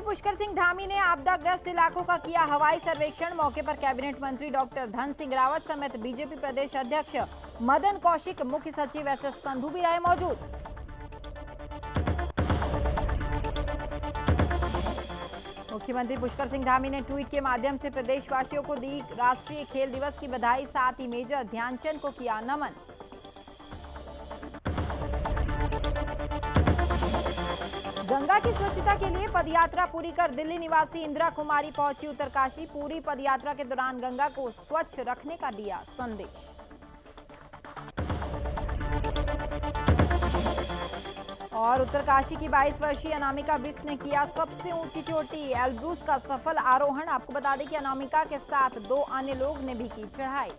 पुष्कर सिंह धामी ने आपदाग्रस्त इलाकों का किया हवाई सर्वेक्षण। मौके पर कैबिनेट मंत्री डॉक्टर धन सिंह रावत समेत बीजेपी प्रदेश अध्यक्ष मदन कौशिक, मुख्य सचिव एसएस संधू भी रहे मौजूद। मुख्यमंत्री पुष्कर सिंह धामी ने ट्वीट के माध्यम से प्रदेशवासियों को दी राष्ट्रीय खेल दिवस की बधाई, साथ ही मेजर ध्यानचंद को किया नमन। गंगा की स्वच्छता के लिए पदयात्रा पूरी कर दिल्ली निवासी इंदिरा कुमारी पहुंची उत्तरकाशी। पूरी पदयात्रा के दौरान गंगा को स्वच्छ रखने का दिया संदेश। और उत्तरकाशी की 22 वर्षीय अनामिका बिष्ट ने किया सबसे ऊंची चोटी एल्ब्रूस का सफल आरोहण। आपको बता दें कि अनामिका के साथ 2 अन्य लोग ने भी की चढ़ाई।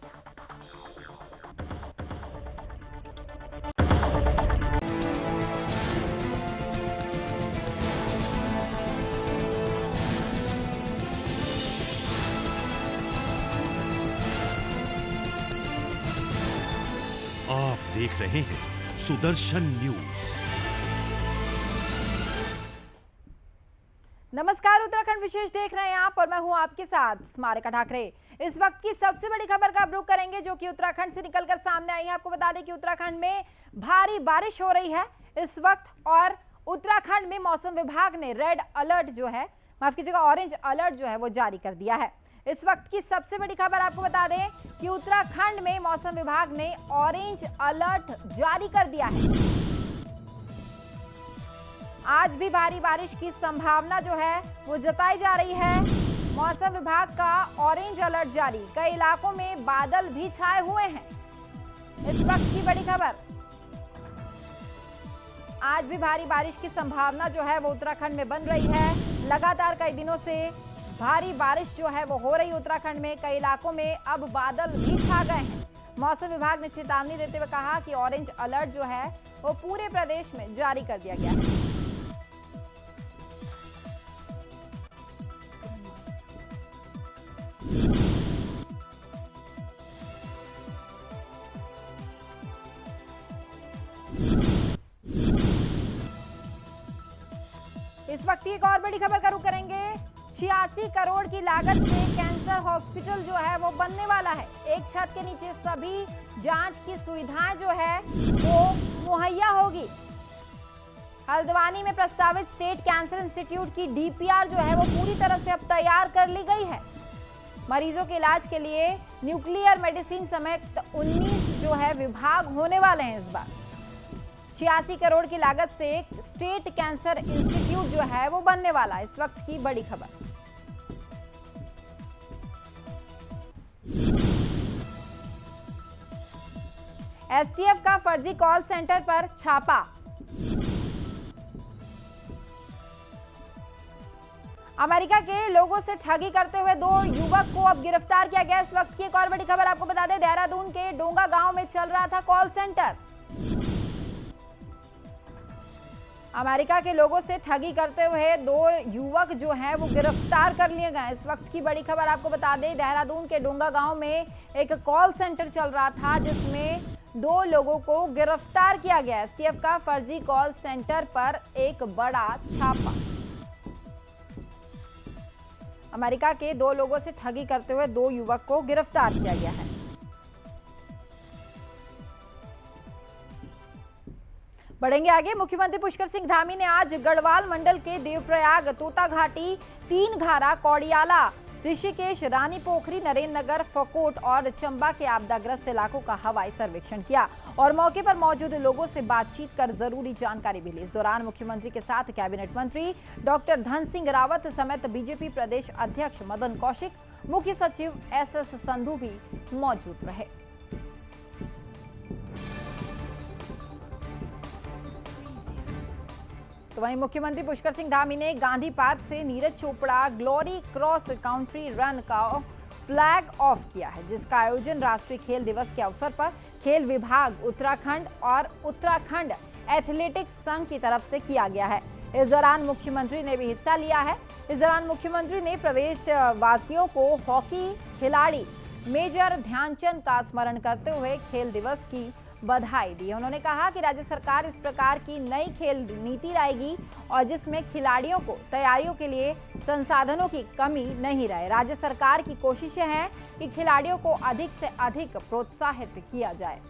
आप देख रहे हैं सुदर्शन न्यूज। नमस्कार, उत्तराखंड विशेष देख रहे हैं आप और मैं हूं आपके साथ स्मारिका ठाकरे। इस वक्त की सबसे बड़ी खबर का रुख करेंगे जो कि उत्तराखंड से निकलकर सामने आई है। आपको बता दें कि उत्तराखंड में भारी बारिश हो रही है इस वक्त, और उत्तराखंड में मौसम विभाग ने रेड अलर्ट जो है, माफ कीजिएगा, ऑरेंज अलर्ट जो है वो जारी कर दिया है। इस वक्त की सबसे बड़ी खबर आपको बता दें कि उत्तराखंड में मौसम विभाग ने ऑरेंज अलर्ट जारी कर दिया है। आज भी भारी बारिश की संभावना जो है वो जताई जा रही है। मौसम विभाग का ऑरेंज अलर्ट जारी, कई इलाकों में बादल भी छाए हुए हैं। इस वक्त की बड़ी खबर, आज भी भारी बारिश की संभावना जो है वो उत्तराखंड में बन रही है। लगातार कई दिनों से भारी बारिश जो है वो हो रही है उत्तराखंड में, कई इलाकों में अब बादल भी छा गए हैं। मौसम विभाग ने चेतावनी देते हुए कहा कि ऑरेंज अलर्ट जो है वो पूरे प्रदेश में जारी कर दिया गया है। इस वक्त एक और बड़ी खबर का रुख करेंगे। 86 करोड़ की लागत से कैंसर हॉस्पिटल जो है वो बनने वाला है। एक छत के नीचे सभी जांच की सुविधाएं जो है वो मुहैया होगी। हल्द्वानी में प्रस्तावित स्टेट कैंसर इंस्टीट्यूट की डीपीआर जो है वो पूरी तरह से अब तैयार कर ली गई है। मरीजों के इलाज के लिए न्यूक्लियर मेडिसिन समेत 19 जो है विभाग होने वाले हैं इस बार। 86 करोड़ की लागत से स्टेट कैंसर इंस्टीट्यूट जो है वो बनने वाला है। इस वक्त की बड़ी खबर, एसटीएफ का फर्जी कॉल सेंटर पर छापा। अमेरिका के लोगों से ठगी करते हुए 2 युवक को अब गिरफ्तार किया गया। इस वक्त की एक और बड़ी खबर आपको बता दें, देहरादून के डोंगा गांव में चल रहा था कॉल सेंटर। अमेरिका के लोगों से ठगी करते हुए 2 युवक जो हैं वो गिरफ्तार कर लिए गए। इस वक्त की बड़ी खबर आपको बता दें, देहरादून के डोंगा गांव में एक कॉल सेंटर चल रहा था जिसमें 2 लोगों को गिरफ्तार किया गया। एसटीएफ का फर्जी कॉल सेंटर पर एक बड़ा छापा। अमेरिका के 2 लोगों से ठगी करते हुए 2 युवक को गिरफ्तार किया गया है। बढ़ेंगे आगे। मुख्यमंत्री पुष्कर सिंह धामी ने आज गढ़वाल मंडल के देवप्रयाग, तोताघाटी, तीन घारा, कौड़ियाला, ऋषिकेश, रानी पोखरी, नरेंद्र नगर, फकोट और चंबा के आपदाग्रस्त इलाकों का हवाई सर्वेक्षण किया और मौके पर मौजूद लोगों से बातचीत कर जरूरी जानकारी भी ली। इस दौरान मुख्यमंत्री के साथ कैबिनेट मंत्री डॉक्टर धन सिंह रावत समेत बीजेपी प्रदेश अध्यक्ष मदन कौशिक, मुख्य सचिव एसएस संधू भी मौजूद रहे। तो वहीं मुख्यमंत्री पुष्कर सिंह धामी ने गांधी पार्क से Neeraj Chopra glory cross country run का फ्लैग ऑफ किया है, जिसका आयोजन राष्ट्रीय खेल दिवस के अवसर पर खेल विभाग उत्तराखंड और उत्तराखंड एथलेटिक्स संघ की तरफ से किया गया है। इस दौरान मुख्यमंत्री ने भी हिस्सा लिया है। इस दौरान मुख्यमंत्री ने प्रदेशवासियों को हॉकी खिलाड़ी मेजर ध्यानचंद का स्मरण करते हुए खेल दिवस की बधाई दी। उन्होंने कहा कि राज्य सरकार इस प्रकार की नई खेल नीति लाएगी और जिसमें खिलाड़ियों को तैयारियों के लिए संसाधनों की कमी नहीं रहे। राज्य सरकार की कोशिशें हैं कि खिलाड़ियों को अधिक से अधिक प्रोत्साहित किया जाए।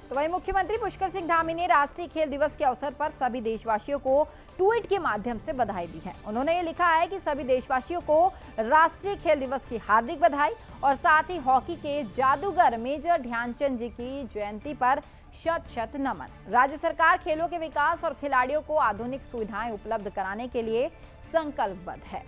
तो वहीं मुख्यमंत्री पुष्कर सिंह धामी ने राष्ट्रीय खेल दिवस के अवसर पर सभी देशवासियों को ट्वीट के माध्यम से बधाई दी है। उन्होंने ये लिखा है कि सभी देशवासियों को राष्ट्रीय खेल दिवस की हार्दिक बधाई और साथ ही हॉकी के जादूगर मेजर ध्यानचंद जी की जयंती पर शत शत नमन। राज्य सरकार खेलों के विकास और खिलाड़ियों को आधुनिक सुविधाएं उपलब्ध कराने के लिए संकल्पबद्ध है।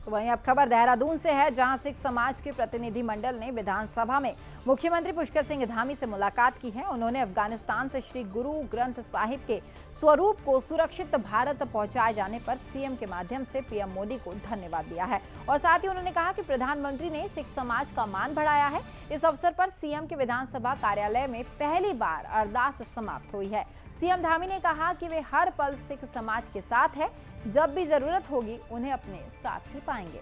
तो वहीं अब खबर देहरादून से है, जहां सिख समाज के प्रतिनिधि मंडल ने विधानसभा में मुख्यमंत्री पुष्कर सिंह धामी से मुलाकात की है। उन्होंने अफगानिस्तान से श्री गुरु ग्रंथ साहिब के स्वरूप को सुरक्षित भारत पहुंचाए जाने पर सीएम के माध्यम से पीएम मोदी को धन्यवाद दिया है और साथ ही उन्होंने कहा कि प्रधानमंत्री ने सिख समाज का मान बढ़ाया है। इस अवसर पर सीएम के विधानसभा कार्यालय में पहली बार अरदास समाप्त हुई है। सीएम धामी ने कहा कि वे हर पल सिख समाज के साथ है, जब भी जरूरत होगी उन्हें अपने साथ ही पाएंगे।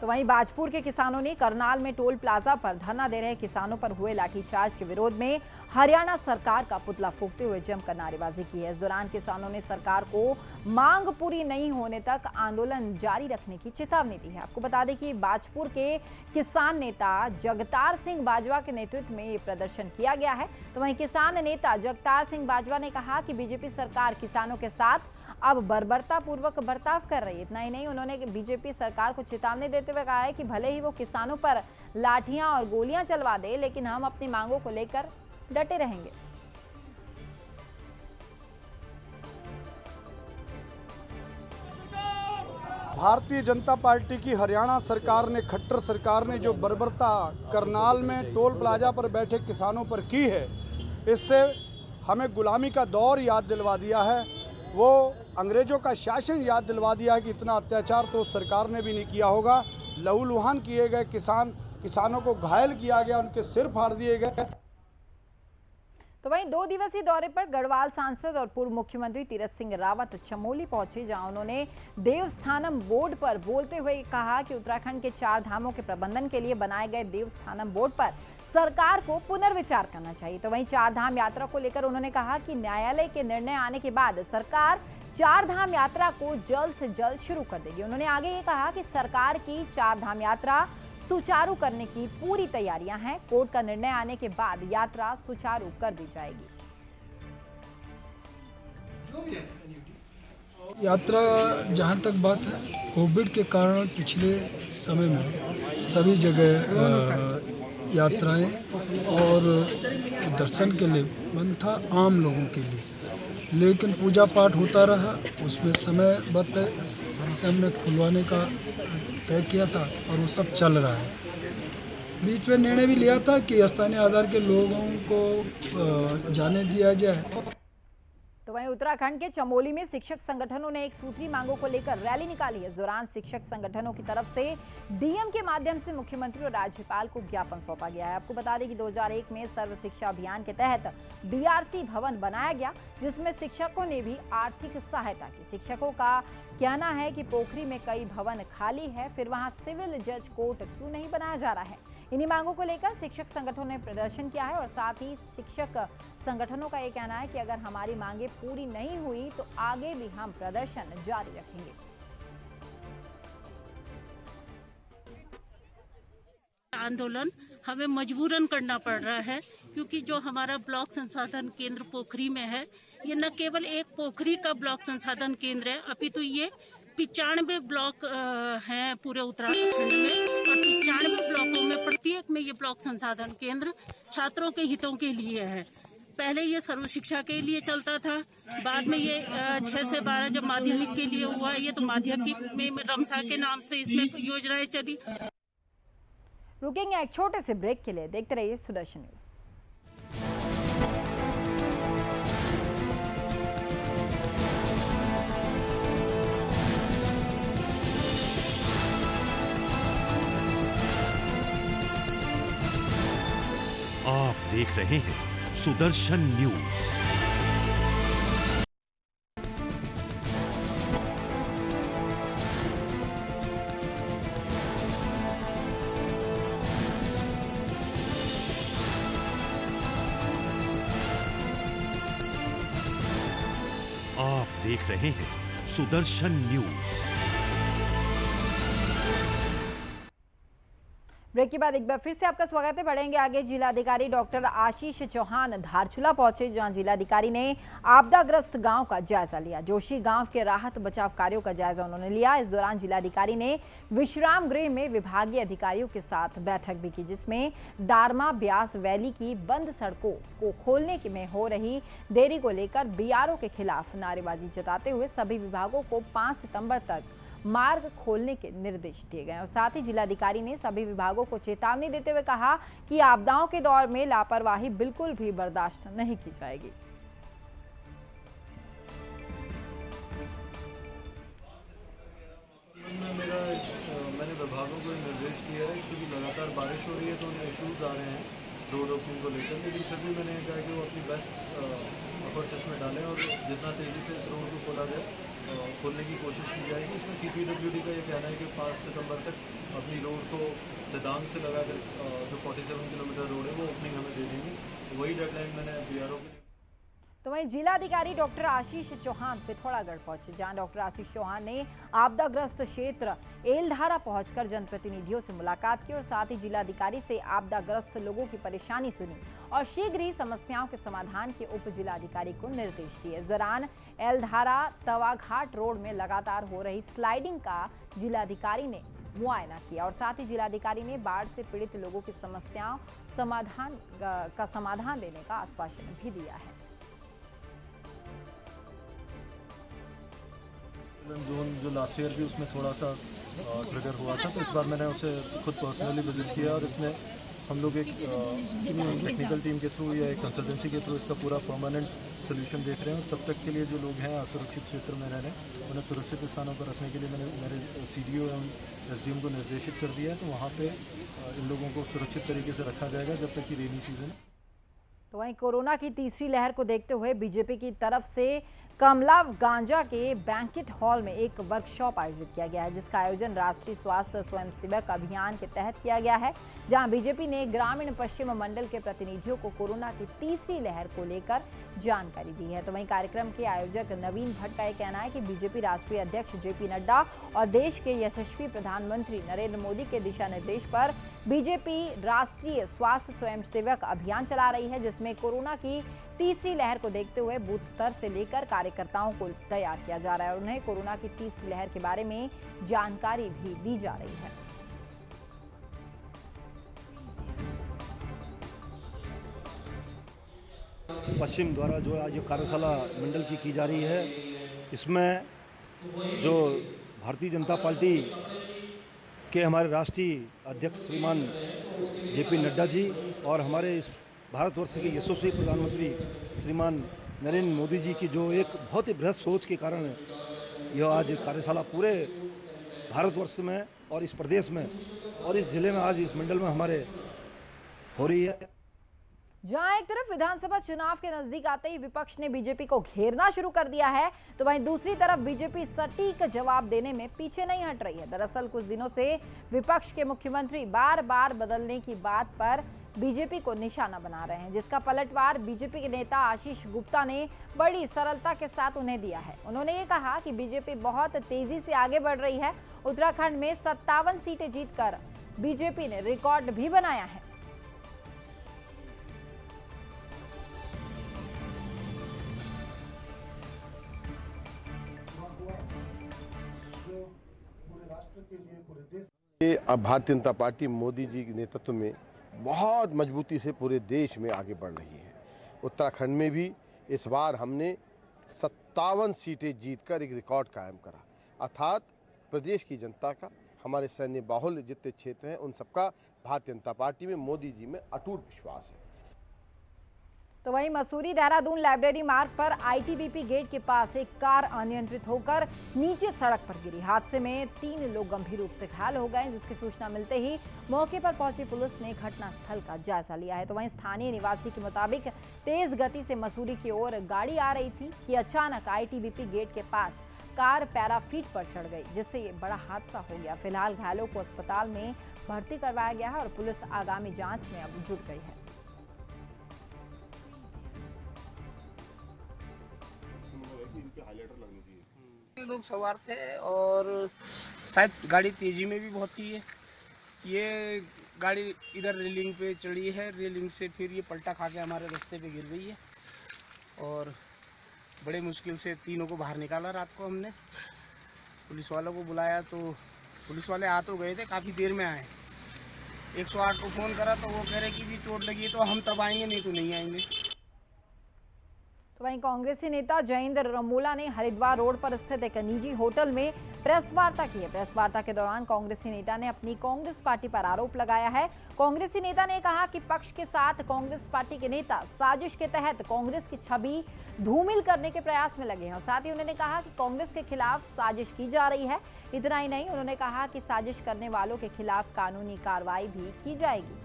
तो वहीं बाजपुर के किसानों ने करनाल में टोल प्लाजा पर धरना दे रहे किसानों पर हुए लाठीचार्ज के विरोध में हरियाणा सरकार का पुतला फूंकते हुए जमकर नारेबाजी की है। इस दौरान किसानों ने सरकार को मांग पूरी नहीं होने तक आंदोलन जारी रखने की चेतावनी दी है। आपको बता दें कि बाजपुर के किसान नेता जगतार सिंह बाजवा के नेतृत्व में ये प्रदर्शन किया गया है। तो वहीं किसान नेता जगतार सिंह बाजवा ने कहा कि बीजेपी सरकार किसानों के साथ अब बर्बरता पूर्वक बर्ताव कर रही है। इतना ही नहीं, उन्होंने बीजेपी सरकार को चेतावनी देते हुए कहा है कि भले ही वो किसानों पर लाठियां और गोलियां चलवा दे, लेकिन हम अपनी मांगों को लेकर डटे रहेंगे। भारतीय जनता पार्टी की हरियाणा सरकार ने, खट्टर सरकार ने जो बर्बरता करनाल में टोल प्लाजा पर बैठे किसानों पर की है, इससे हमें गुलामी का दौर याद दिलवा दिया है। वो अंग्रेजों का शासन याद दिलवा दिया है कि इतना अत्याचार तो उस सरकार ने भी नहीं किया होगा। लहूलुहान किए गए किसानों को घायल किया गया, उनके सिर फाड़ दिए गए। तो वहीं 2 दिवसीय दौरे पर गढ़वाल सांसद और पूर्व मुख्यमंत्री तीरथ सिंह रावत चमोली पहुंचे, जहां उन्होंने देवस्थानम बोर्ड पर बोलते हुए कहा कि उत्तराखंड के 4 धामों के प्रबंधन के लिए बनाए गए देवस्थानम बोर्ड पर सरकार को पुनर्विचार करना चाहिए। तो वहीं 4 धाम यात्रा को लेकर उन्होंने कहा कि न्यायालय के निर्णय आने के बाद सरकार 4 धाम यात्रा को जल्द से जल्द शुरू कर देगी। उन्होंने आगे ये कहा कि सरकार की 4 धाम यात्रा सुचारू करने की पूरी तैयारियां हैं। कोर्ट का निर्णय आने के बाद यात्रा सुचारू कर दी जाएगी। यात्रा जहां तक बात है, कोविड के कारण पिछले समय में सभी जगह यात्राएं और दर्शन के लिए बंद था आम लोगों के लिए, लेकिन पूजा पाठ होता रहा। उसमें समयबद्ध हमने खुलवाने का तय किया था और वो सब चल रहा है। बीच में निर्णय भी लिया था कि स्थानीय आधार के लोगों को जाने दिया जाए। तो वहीं उत्तराखंड के चमोली में शिक्षक संगठनों ने एक सूत्री मांगों को लेकर रैली निकाली। इस दौरान शिक्षक संगठनों की तरफ से डीएम के माध्यम से मुख्यमंत्री और राज्यपाल को ज्ञापन सौंपा गया है। आपको बता दें कि 2001 में सर्व शिक्षा अभियान के तहत बीआरसी भवन बनाया गया, जिसमें शिक्षकों ने भी आर्थिक सहायता की। शिक्षकों का कहना है कि पोखरी में कई भवन खाली है, फिर वहां सिविल जज कोर्ट क्यों नहीं बनाया जा रहा है। इन्हीं मांगों को लेकर शिक्षक संगठनों ने प्रदर्शन किया है और साथ ही शिक्षक संगठनों का ये कहना है कि अगर हमारी मांगे पूरी नहीं हुई तो आगे भी हम प्रदर्शन जारी रखेंगे। आंदोलन हमें मजबूरन करना पड़ रहा है, क्योंकि जो हमारा ब्लॉक संसाधन केंद्र पोखरी में है, ये न केवल एक पोखरी का ब्लॉक संसाधन केंद्र है, अपितु ये 95 ब्लॉक हैं पूरे उत्तराखंड में और 95 ब्लॉकों में प्रत्येक में ये ब्लॉक संसाधन केंद्र छात्रों के हितों के लिए है। पहले ये सर्व शिक्षा के लिए चलता था, बाद में ये 6 से 12 जब माध्यमिक के लिए हुआ, ये तो माध्यमिक में रमसा के नाम से इसमें योजनाएं चली। रुकेंगे एक छोटे से ब्रेक के लिए, देखते रहिए सुदर्शन न्यूज। देख रहे हैं सुदर्शन न्यूज। आप देख रहे हैं सुदर्शन न्यूज। ब्रेक के बाद एक बार फिर से आपका स्वागत है। बढ़ेंगे आगे। जिलाधिकारी डॉक्टर आशीष चौहान धारचूला पहुंचे, जहां जिलाधिकारी ने आपदाग्रस्त गांव का जायजा लिया। जोशी गांव के राहत बचाव कार्यों का जायजा उन्होंने लिया। इस दौरान जिलाधिकारी ने विश्राम गृह में विभागीय अधिकारियों के साथ बैठक भी की, जिसमें दारमा ब्यास वैली की बंद सड़कों को खोलने में हो रही देरी को लेकर बीआरओ के खिलाफ नारेबाजी जताते हुए सभी विभागों को 5 सितंबर तक मार्ग खोलने के निर्देश दिए गए और साथ ही जिलाधिकारी ने सभी विभागों को चेतावनी देते हुए कहा कि आपदाओं के दौर में लापरवाही बिल्कुल भी बर्दाश्त नहीं की जाएगी। मैंने विभागों को निर्देश दिया है क्योंकि लगातार बारिश हो रही है तो उन्हें इश्यूज आ रहे हैं रोड ओपनिंग को लेकर, लेकिन फिर भी मैंने कहा कि वो अपनी बेस्ट एफर्ट्स इसमें डालें और जितना तेज़ी से इस रोड को खोला जाए खोलने की कोशिश की जाएगी। इसमें CPWD का ये कहना है कि 5 सितंबर तक अपनी रोड को सिद्धांत से लगाकर जो 47 किलोमीटर रोड है वो ओपनिंग हमें दे देंगे। वही डेडलाइन मैंने BRO के लिए। तो वहीं जिलाधिकारी डॉक्टर आशीष चौहान पिथौरागढ़ पहुंचे, जहां डॉक्टर आशीष चौहान ने आपदाग्रस्त क्षेत्र एलधारा पहुंचकर जनप्रतिनिधियों से मुलाकात की और साथ ही जिलाधिकारी से आपदाग्रस्त लोगों की परेशानी सुनी और शीघ्र ही समस्याओं के समाधान के उप जिलाधिकारी को निर्देश दिए। इस दौरान एलधारा तवाघाट रोड में लगातार हो रही स्लाइडिंग का जिलाधिकारी ने मुआयना किया और साथ ही जिलाधिकारी ने बाढ़ से पीड़ित लोगों की समस्याओं का समाधान देने का आश्वासन भी दिया है। जोन जो लास्ट ईयर भी उसमें थोड़ा सा ट्रिगर हुआ था, तो इस बार मैंने उसे खुद पर्सनली विजिट किया और इसमें हम लोग एक टेक्निकल टीम के थ्रू या एक कंसल्टेंसी के थ्रू इसका पूरा परमानेंट सोल्यूशन देख रहे हैं। तब तक के लिए जो लोग हैं असुरक्षित क्षेत्र में रह रहे हैं उन्हें सुरक्षित स्थानों पर रखने के लिए मैंने मेरे CDO एवं SDM को निर्देशित कर दिया है, तो वहाँ पे इन लोगों को सुरक्षित तरीके से रखा जाएगा जब तक कि रेनी सीजन। तो वहीं कोरोना की तीसरी लहर को देखते हुए बीजेपी की तरफ से कमला गांजा के बैंकेट हॉल में एक वर्कशॉप आयोजित किया गया है, जिसका आयोजन राष्ट्रीय स्वास्थ्य स्वयंसेवक अभियान के तहत किया गया है, जहां बीजेपी ने ग्रामीण पश्चिम मंडल के प्रतिनिधियों को कोरोना की तीसरी लहर को लेकर जानकारी दी है। तो वहीं कार्यक्रम के आयोजक नवीन भट्ट का यह कहना है कि बीजेपी राष्ट्रीय अध्यक्ष JP नड्डा और देश के यशस्वी प्रधानमंत्री नरेंद्र मोदी के दिशा निर्देश पर बीजेपी राष्ट्रीय स्वास्थ्य स्वयंसेवक अभियान चला रही है, जिसमें कोरोना की तीसरी लहर को देखते हुए बूथ स्तर से लेकर कार्यकर्ताओं को तैयार किया जा रहा है और उन्हें कोरोना की तीसरी लहर के बारे में जानकारी भी दी जा रही है। पश्चिम द्वारा जो आज ये कार्यशाला मंडल की जा रही है, इसमें जो भारतीय जनता पार्टी के हमारे राष्ट्रीय अध्यक्ष श्रीमान JP नड्डा जी और हमारे इस भारतवर्ष के यशस्वी प्रधानमंत्री श्रीमान नरेंद्र मोदी जी की जो एक बहुत ही बृहद सोच के कारण यह आज कार्यशाला पूरे भारतवर्ष में और इस प्रदेश में और इस जिले में आज इस मंडल में हमारे हो रही है। जहां एक तरफ विधानसभा चुनाव के नजदीक आते ही विपक्ष ने बीजेपी को घेरना शुरू कर दिया है, तो वहीं दूसरी तरफ बीजेपी सटीक जवाब देने में पीछे नहीं हट रही है। दरअसल कुछ दिनों से विपक्ष के मुख्यमंत्री बार बार बदलने की बात पर बीजेपी को निशाना बना रहे हैं, जिसका पलटवार बीजेपी के नेता आशीष गुप्ता ने बड़ी सरलता के साथ उन्हें दिया है। उन्होंने ये कहा कि बीजेपी बहुत तेजी से आगे बढ़ रही है। उत्तराखंड में 57 सीटें जीतकर बीजेपी ने रिकॉर्ड भी बनाया है। अब भारतीय जनता पार्टी मोदी जी के नेतृत्व में बहुत मजबूती से पूरे देश में आगे बढ़ रही है। उत्तराखंड में भी इस बार हमने 57 सीटें जीतकर एक रिकॉर्ड कायम करा, अर्थात प्रदेश की जनता का, हमारे सैन्य बाहुल्य जितने क्षेत्र हैं उन सबका भारतीय जनता पार्टी में, मोदी जी में अटूट विश्वास है। तो वहीं मसूरी देहरादून लाइब्रेरी मार्ग पर आईटीबीपी गेट के पास एक कार अनियंत्रित होकर नीचे सड़क पर गिरी। हादसे में 3 लोग गंभीर रूप से घायल हो गए, जिसकी सूचना मिलते ही मौके पर पहुंची पुलिस ने घटनास्थल का जायजा लिया है। तो वहीं स्थानीय निवासी के मुताबिक तेज गति से मसूरी की ओर गाड़ी आ रही थी कि अचानक आईटीबीपी गेट के पास कार पैराफीट पर चढ़ गई, जिससे ये बड़ा हादसा हो गया। फिलहाल घायलों को अस्पताल में भर्ती करवाया गया है और पुलिस आगामी जांच में अब जुट गई है। लोग सवार थे और शायद गाड़ी तेजी में भी बहुत थी। ये गाड़ी इधर रेलिंग पे चढ़ी है, रेलिंग से फिर ये पलटा खा के हमारे रास्ते पे गिर गई है और बड़े मुश्किल से तीनों को बाहर निकाला। रात को हमने पुलिस वालों को बुलाया तो पुलिस वाले आ तो गए थे, काफ़ी देर में आए। 108 को फ़ोन करा तो वो कह रहे कि भी चोट लगी तो हम तब आएंगे, नहीं तो नहीं आएंगे। तो वहीं कांग्रेसी नेता जयेंद्र रमोला ने हरिद्वार रोड पर स्थित एक निजी होटल में प्रेस वार्ता की है। प्रेस वार्ता के दौरान कांग्रेसी नेता ने अपनी कांग्रेस पार्टी पर आरोप लगाया है। कांग्रेसी नेता ने कहा कि पक्ष के साथ कांग्रेस पार्टी के नेता साजिश के तहत कांग्रेस की छवि धूमिल करने के प्रयास में लगे हैं और साथ ही उन्होंने कहा कि कांग्रेस के खिलाफ साजिश की जा रही है। इतना ही नहीं, उन्होंने कहा कि साजिश करने वालों के खिलाफ कानूनी कार्रवाई भी की जाएगी।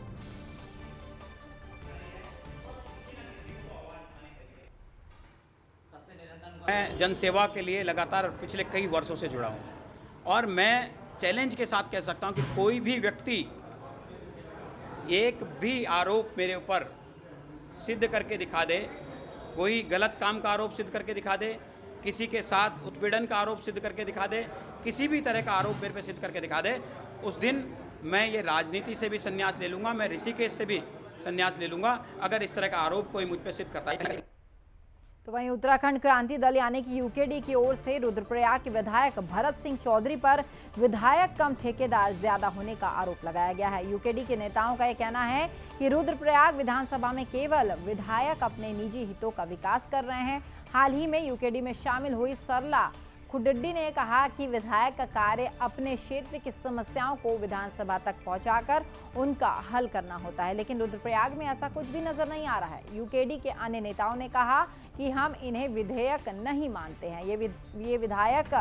मैं जनसेवा के लिए लगातार पिछले कई वर्षों से जुड़ा हूँ और मैं चैलेंज के साथ कह सकता हूँ कि कोई भी व्यक्ति एक भी आरोप मेरे ऊपर सिद्ध करके दिखा दे, कोई गलत काम का आरोप सिद्ध करके दिखा दे, किसी के साथ उत्पीड़न का आरोप सिद्ध करके दिखा दे, किसी भी तरह का आरोप मेरे पे सिद्ध करके दिखा दे, उस दिन मैं ये राजनीति से भी संन्यास ले लूँगा, मैं ऋषिकेश से भी संन्यास ले लूँगा अगर इस तरह का आरोप कोई मुझ पे सिद्ध करता है। तो वहीं उत्तराखंड क्रांति दल यानी कि यूकेडी की ओर से रुद्रप्रयाग के विधायक भरत सिंह चौधरी पर विधायक कम ठेकेदार ज्यादा होने का आरोप लगाया गया है। यूकेडी के नेताओं का यह कहना है कि रुद्रप्रयाग विधानसभा में केवल विधायक अपने निजी हितों का विकास कर रहे हैं। हाल ही में यूकेडी में शामिल हुई सरला खुडड्डी ने कहा कि विधायक का कार्य अपने क्षेत्र की समस्याओं को विधानसभा तक पहुंचाकर उनका हल करना होता है, लेकिन रुद्रप्रयाग में ऐसा कुछ भी नजर नहीं आ रहा है। यूकेडी के अन्य नेताओं ने कहा कि हम इन्हें विधेयक नहीं मानते हैं। ये विधायक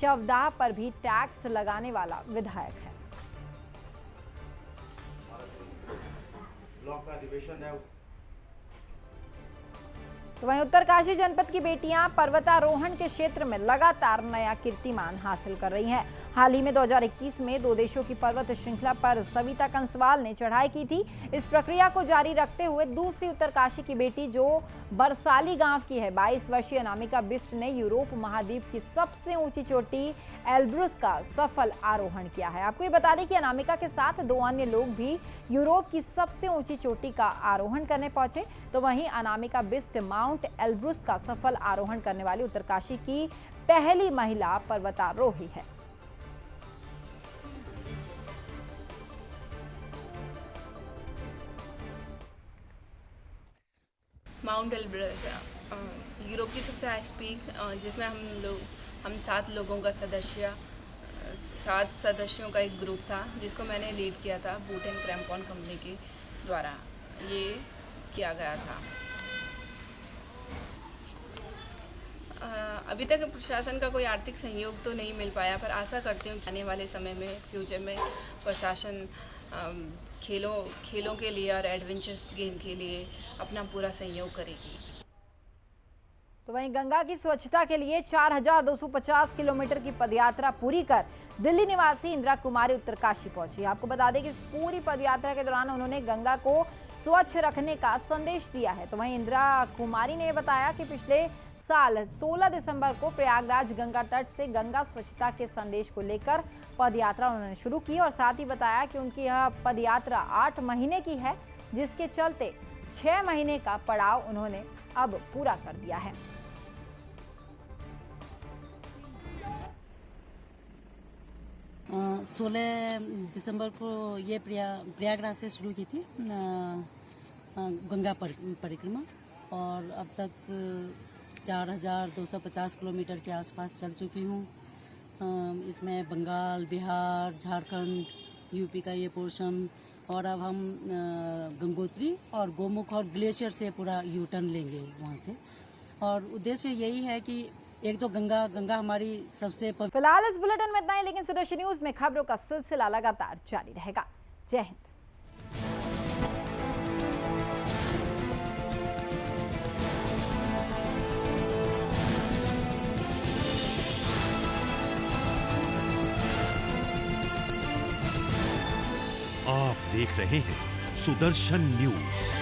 शवदाह पर भी टैक्स लगाने वाला विधायक है। तो वहीं उत्तरकाशी जनपद की बेटियां पर्वतारोहण के क्षेत्र में लगातार नया कीर्तिमान हासिल कर रही हैं। हाल ही में 2021 में 2 देशों की पर्वत श्रृंखला पर सविता कंसवाल ने चढ़ाई की थी। इस प्रक्रिया को जारी रखते हुए दूसरी उत्तरकाशी की बेटी जो बरसाली गांव की है, 22 वर्षीय अनामिका बिष्ट ने यूरोप महाद्वीप की सबसे ऊंची चोटी एल्ब्रुस का सफल आरोहण किया है। आपको ये बता दें कि अनामिका के साथ 2 अन्य लोग भी यूरोप की सबसे ऊंची चोटी का आरोहण करने पहुंचे। तो वहीं अनामिका बिष्ट माउंट एल्ब्रुस का सफल आरोहण करने वाली उत्तरकाशी की पहली महिला पर्वतारोही है। माउंट एल्ब्रस यूरोप की सबसे हाईएस्ट पीक, जिसमें हम 7 लोगों का 7 सदस्यों का एक ग्रुप था, जिसको मैंने लीड किया था बूट एंड क्रैम्पॉन कंपनी के द्वारा ये किया गया था। अभी तक प्रशासन का कोई आर्थिक सहयोग तो नहीं मिल पाया, पर आशा करती हूँ कि आने वाले समय में फ्यूचर में प्रशासन खेलों के लिए और एडवेंचर्स गेम के लिए अपना पूरा सहयोग करेगी। तो वहीं गंगा की स्वच्छता के लिए 4250 किलोमीटर की पदयात्रा पूरी कर दिल्ली निवासी इंदिरा कुमारी उत्तरकाशी पहुंची। आपको बता दें कि इस पूरी पदयात्रा के दौरान उन्होंने गंगा को स्वच्छ रखने का संदेश दिया है। तो वहीं इंदिरा कुमारी ने बताया कि पिछले साल 16 दिसंबर को प्रयागराज गंगा तट से गंगा स्वच्छता के संदेश को लेकर पदयात्रा उन्होंने शुरू की और साथ ही बताया कि उनकी यह पदयात्रा 8 महीने की है, जिसके चलते 6 महीने का पड़ाव उन्होंने अब पूरा कर दिया है। अ, 16 दिसंबर को ये प्रयागराज से शुरू की थी गंगा परिक्रमा और अब तक 4250 किलोमीटर के आसपास चल चुकी हूँ। इसमें बंगाल, बिहार, झारखंड, यूपी का ये पोर्शन और अब हम गंगोत्री और गोमुख और ग्लेशियर से पूरा यू टर्न लेंगे वहाँ से। और उद्देश्य यही है कि एक तो गंगा हमारी सबसे फिलहाल इस बुलेटिन में इतना ही, लेकिन सुदर्शन न्यूज में खबरों का सिलसिला लगातार जारी रहेगा। जय हिंद। आप देख रहे हैं सुदर्शन न्यूज।